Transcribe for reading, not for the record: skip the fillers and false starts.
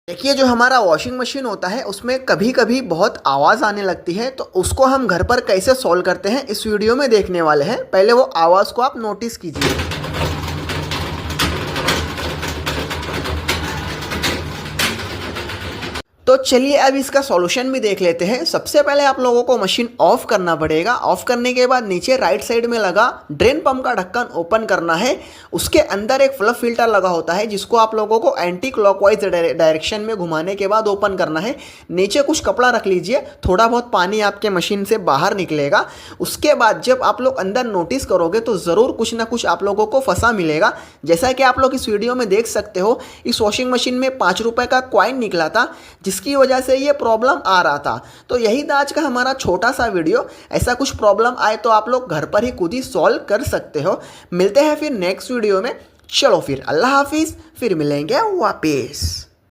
देखिए, जो हमारा वॉशिंग मशीन होता है उसमें कभी कभी बहुत आवाज़ आने लगती है, तो उसको हम घर पर कैसे सॉल्व करते हैं इस वीडियो में देखने वाले हैं। पहले वो आवाज़ को आप नोटिस कीजिए। तो चलिए अब इसका सॉल्यूशन भी देख लेते हैं। सबसे पहले आप लोगों को मशीन ऑफ करना पड़ेगा। ऑफ करने के बाद नीचे राइट साइड में लगा ड्रेन पंप का ढक्कन ओपन करना है। उसके अंदर एक फ्लफ फिल्टर लगा होता है जिसको आप लोगों को एंटी क्लॉकवाइज डायरेक्शन में घुमाने के बाद ओपन करना है। नीचे कुछ कपड़ा रख लीजिए, थोड़ा बहुत पानी आपके मशीन से बाहर निकलेगा। उसके बाद जब आप लोग अंदर नोटिस करोगे तो ज़रूर कुछ ना कुछ आप लोगों को फंसा मिलेगा। जैसा कि आप लोग इस वीडियो में देख सकते हो, इस वॉशिंग मशीन में 5 रुपये का कॉइन निकला था जिसकी वजह से ये प्रॉब्लम आ रहा था। तो यही था आज का हमारा छोटा सा वीडियो। ऐसा कुछ प्रॉब्लम आए तो आप लोग घर पर ही खुद ही सॉल्व कर सकते हो। मिलते हैं फिर नेक्स्ट वीडियो में। चलो फिर अल्लाह हाफिज़, फिर मिलेंगे वापिस।